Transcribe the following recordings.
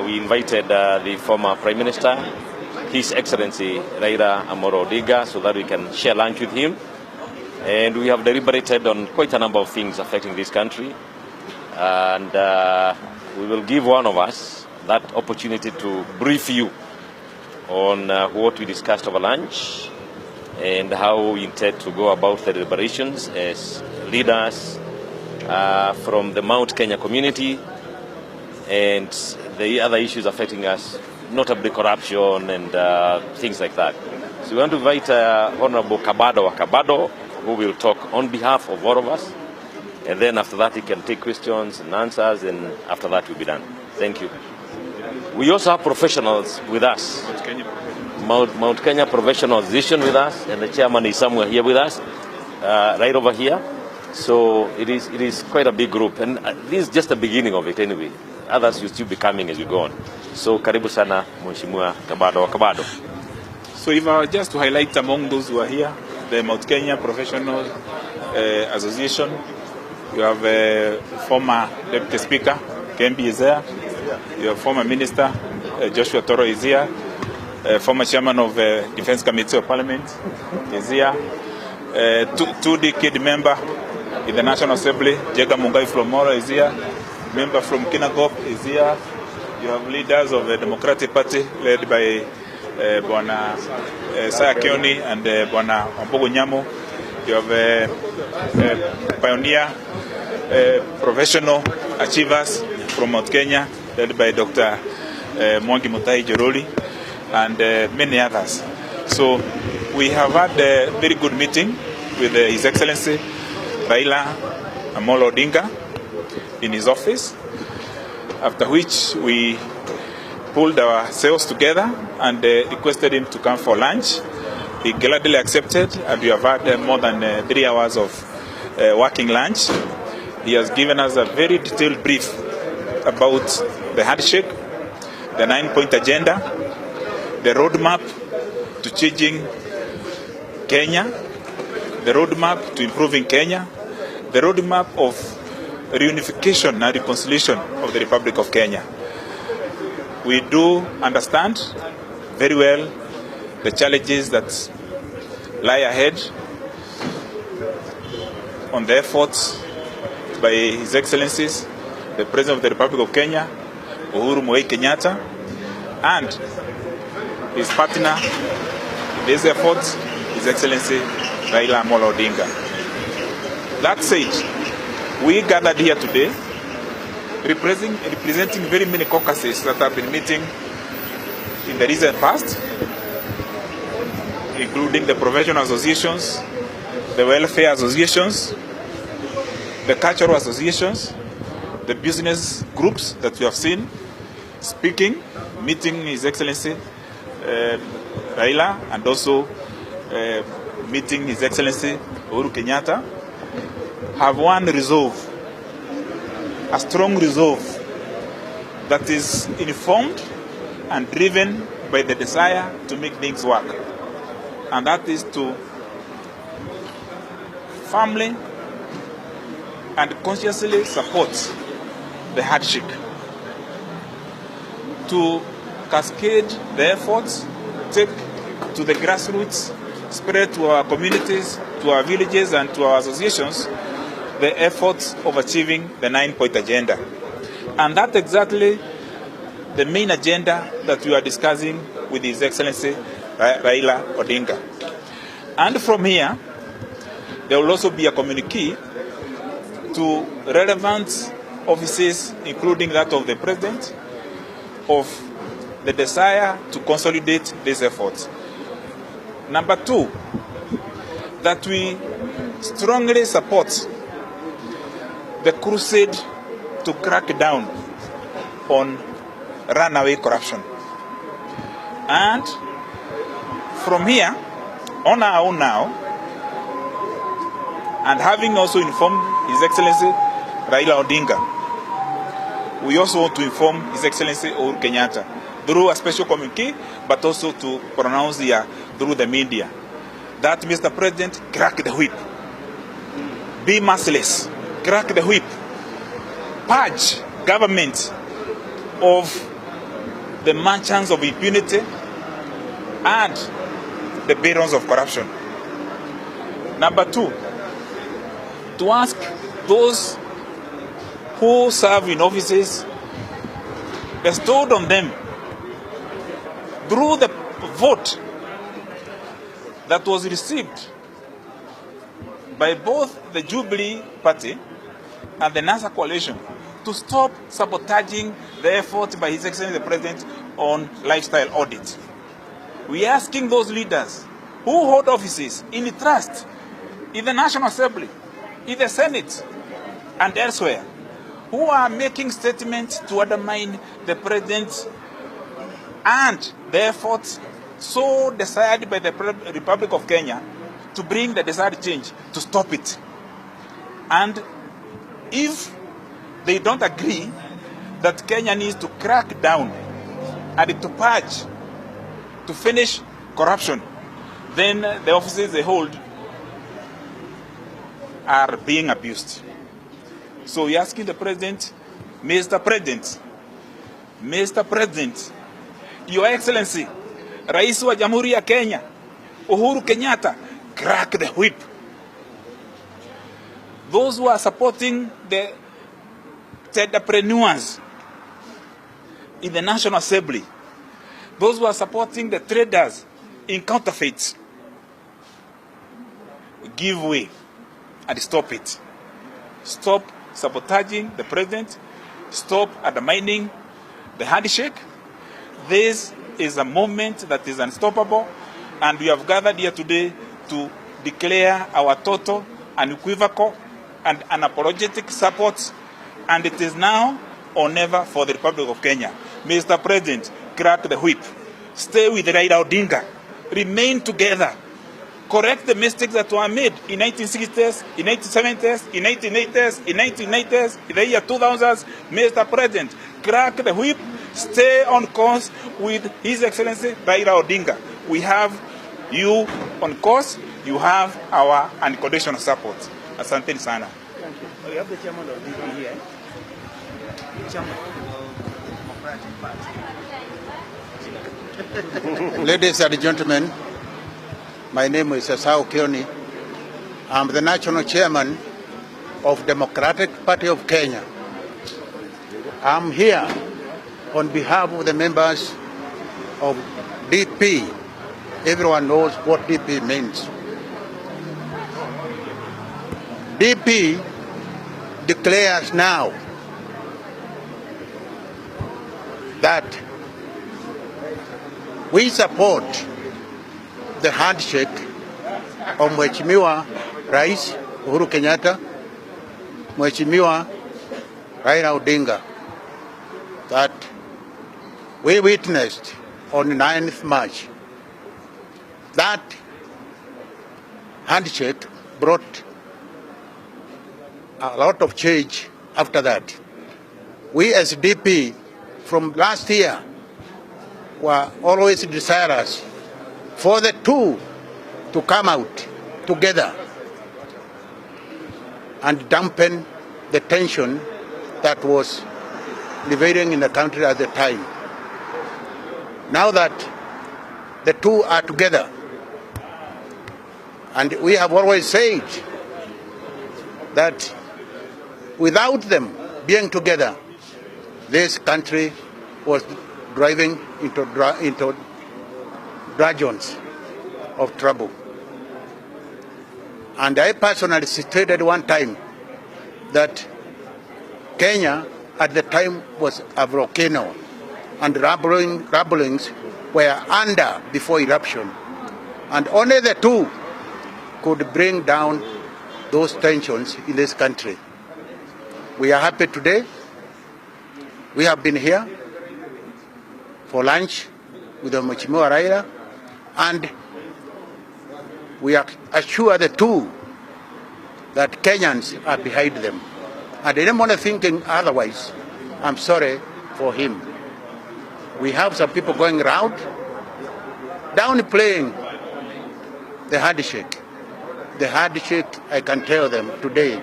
We invited the former Prime Minister, His Excellency Raila Odinga, so that we can share lunch with him. And we have deliberated on quite a number of things affecting this country. And we will give one of us that opportunity to brief you on what we discussed over lunch and how we intend to go about the deliberations as leaders from the Mount Kenya community and the other issues affecting us, notably corruption and things like that. So we want to invite Honorable Kabado, who will talk on behalf of all of us. And then after that, he can take questions and answers, and after that, we'll be done. Thank you. We also have professionals with us. Mount Kenya Professional Association with us, and the chairman is somewhere here with us, right over here. So it is quite a big group, and this is just the beginning of it anyway. Others will still be coming as we go on. So karibu sana Mheshimiwa Kabado. So if I were just to highlight among those who are here, the Mount Kenya Professional Association, you have former Deputy Speaker, Kembi is there. You have former Minister, Joshua Toro is here. Former Chairman of Defense Committee of Parliament is here. Two-decade member in the National Assembly, Jega Mungai from Moro is here. Member from Kinangop is here. You have leaders of the Democratic Party led by Bwana Saya Kioni and Bwana Wambogo Nyamo. You have pioneer professional achievers from Mount Kenya led by Dr. Mwangi Mutai Joroli and many others. So we have had a very good meeting with His Excellency Raila Odinga in his office, after which we pulled ourselves together and requested him to come for lunch. He gladly accepted, and we have had more than 3 hours of working lunch. He has given us a very detailed brief about the handshake, the 9-point agenda, the roadmap to changing Kenya, the roadmap to improving Kenya, the roadmap of reunification and reconciliation of the Republic of Kenya. We do understand very well the challenges that lie ahead on the efforts by His Excellencies, the President of the Republic of Kenya, Uhuru Muigai Kenyatta, and his partner in these efforts, His Excellency Raila Odinga. That said, we gathered here today representing very many caucuses that have been meeting in the recent past, including the professional associations, the welfare associations, the cultural associations, the business groups that we have seen speaking, meeting His Excellency Raila, and also meeting His Excellency Uhuru Kenyatta, have one resolve, a strong resolve that is informed and driven by the desire to make things work. And that is to firmly and consciously support the handshake, to cascade the efforts, take to the grassroots, spread to our communities, to our villages and to our associations the efforts of achieving the 9-point agenda. And that's exactly the main agenda that we are discussing with His Excellency Raila Odinga. And from here, there will also be a communique to relevant offices, including that of the President, of the desire to consolidate these efforts. Number 2, that we strongly support the crusade to crack down on runaway corruption. And from here, on our own now, and having also informed His Excellency Raila Odinga, we also want to inform His Excellency Uhuru Kenyatta through a special communique, but also to pronounce through the media that Mr. President, crack the whip, be merciless, crack the whip, purge government of the mansions of impunity and the barons of corruption. Number two, to ask those who serve in offices bestowed on them through the vote that was received by both the Jubilee Party and the NASA coalition to stop sabotaging the effort by His Excellency the President on lifestyle audit. We are asking those leaders who hold offices in trust in the National Assembly, in the Senate, and elsewhere, who are making statements to undermine the President and the efforts so desired by the Republic of Kenya to bring the desired change, to stop it. And if they don't agree that Kenya needs to crack down and to purge, to finish corruption, then the offices they hold are being abused. So we're asking the President, Mr. President, Your Excellency, Rais wa Jamhuri ya Kenya, Uhuru Kenyatta, crack the whip. Those who are supporting the entrepreneurs in the National Assembly, those who are supporting the traders in counterfeits, give way and stop it. Stop sabotaging the President. Stop undermining the handshake. This is a moment that is unstoppable, and we have gathered here today to declare our total, unequivocal, and unapologetic support, and it is now or never for the Republic of Kenya. Mr. President, crack the whip. Stay with Raila Odinga. Remain together. Correct the mistakes that were made in 1960s, in 1970s, in 1980s, in 1990s, in the year 2000s. Mr. President, crack the whip. Stay on course with His Excellency Raila Odinga. We have you on course. You have our unconditional support. Asante sana. Thank you. We have the chairman of DP here. The chairman of Democratic Party. Ladies and gentlemen, my name is Esau Kioni. I'm the national chairman of Democratic Party of Kenya. I'm here on behalf of the members of DP. Everyone knows what DP means. DP declares now that we support the handshake of Mheshimiwa Rais Uhuru Kenyatta, Mheshimiwa Raila Odinga, that we witnessed on 9th March. That handshake brought a lot of change after that. We as DP from last year were always desirous for the two to come out together and dampen the tension that was prevailing in the country at the time. Now that the two are together, and we have always said that without them being together, this country was driving into dragons of trouble. And I personally stated one time that Kenya at the time was a volcano, and rumblings were under before eruption. And only the two could bring down those tensions in this country. We are happy today. We have been here for lunch with the Mheshimiwa Raila, and we are assured the two that Kenyans are behind them. And anyone thinking otherwise, I'm sorry for him. We have some people going around downplaying the handshake. The handshake, I can tell them today,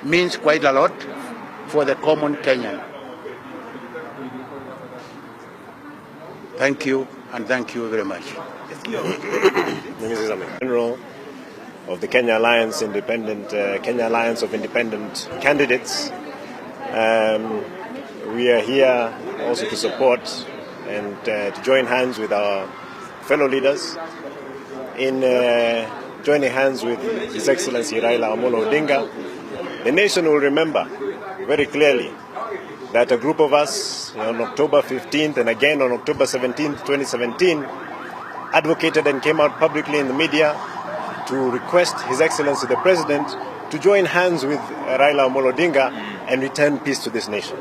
means quite a lot for the common Kenyan. Thank you, and thank you very much. General of the Kenya Alliance of Independent Candidates. We are here also to support and to join hands with our fellow leaders in joining hands with His Excellency Raila Odinga. The nation will remember very clearly that a group of us on October 15th and again on October 17th, 2017, advocated and came out publicly in the media to request His Excellency the President to join hands with Raila Odinga and return peace to this nation.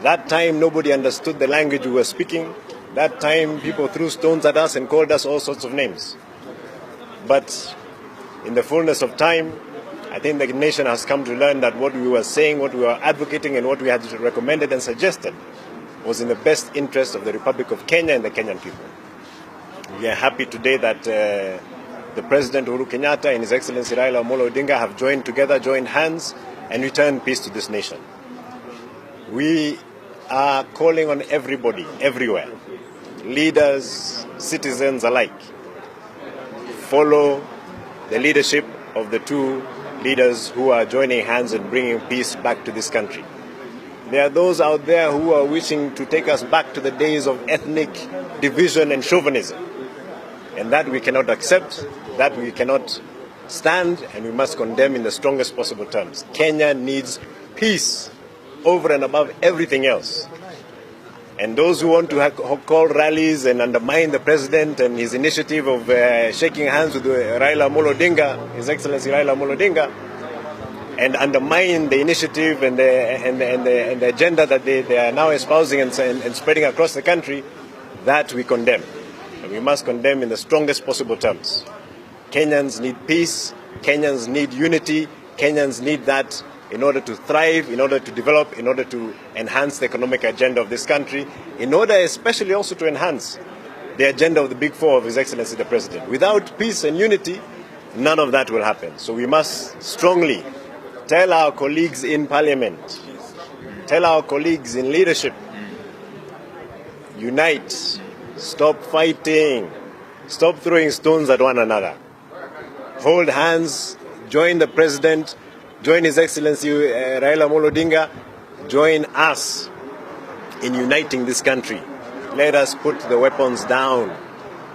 That time nobody understood the language we were speaking. That time people threw stones at us and called us all sorts of names. But in the fullness of time, I think the nation has come to learn that what we were saying, what we were advocating, and what we had recommended and suggested was in the best interest of the Republic of Kenya and the Kenyan people. We are happy today that the President Uhuru Kenyatta and His Excellency Raila Odinga have joined hands, and returned peace to this nation. We are calling on everybody, everywhere, leaders, citizens alike, follow the leadership of the two leaders who are joining hands and bringing peace back to this country. There are those out there who are wishing to take us back to the days of ethnic division and chauvinism. And that we cannot accept, that we cannot stand, and we must condemn in the strongest possible terms. Kenya needs peace over and above everything else. And those who want to call rallies and undermine the president and his initiative of shaking hands with Raila Odinga, His Excellency Raila Odinga, and undermine the initiative and the agenda that they are now espousing and spreading across the country, that we condemn. And we must condemn in the strongest possible terms. Kenyans need peace, Kenyans need unity, Kenyans need that in order to thrive, in order to develop, in order to enhance the economic agenda of this country, in order especially also to enhance the agenda of the Big Four of His Excellency the President. Without peace and unity, none of that will happen. So we must strongly tell our colleagues in Parliament, tell our colleagues in leadership, unite, stop fighting, stop throwing stones at one another. Hold hands, join the President, join His Excellency Raila Odinga, join us in uniting this country. Let us put the weapons down.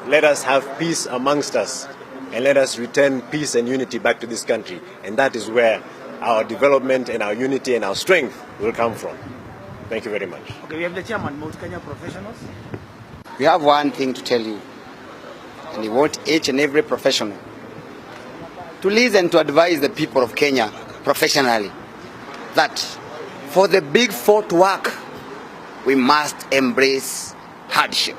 Let us have peace amongst us. And let us return peace and unity back to this country. And that is where our development and our unity and our strength will come from. Thank you very much. Okay, we have the chairman, Mount Kenya Professionals. We have one thing to tell you. And we want each and every professional to listen to advise the people of Kenya professionally that for the Big Four to work, we must embrace hardship.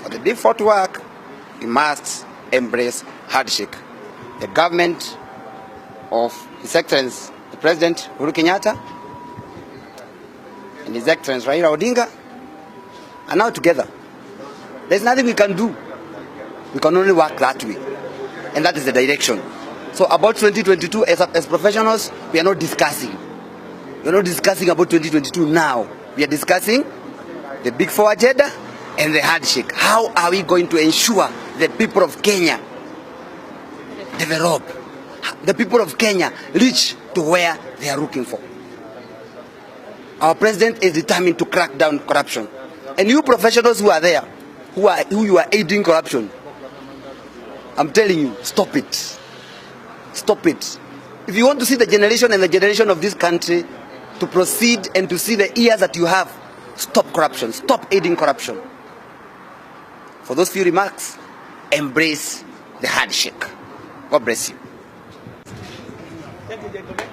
For the Big Four to work, we must embrace hardship. The government of His Excellency the President Uhuru Kenyatta and His Excellency Raila Odinga are now together. There's nothing we can do. We can only work that way. And that is the direction. So about 2022, as professionals, we are not discussing. We are not discussing about 2022 now. We are discussing the Big Four agenda and the handshake. How are we going to ensure the people of Kenya develop? The people of Kenya reach to where they are looking for. Our president is determined to crack down corruption. And you professionals who are there, who you are aiding corruption, I'm telling you, stop it. Stop it. If you want to see the generation and the generation of this country to proceed and to see the years that you have, stop corruption. Stop aiding corruption. For those few remarks, embrace the handshake. God bless you. Thank you, gentlemen.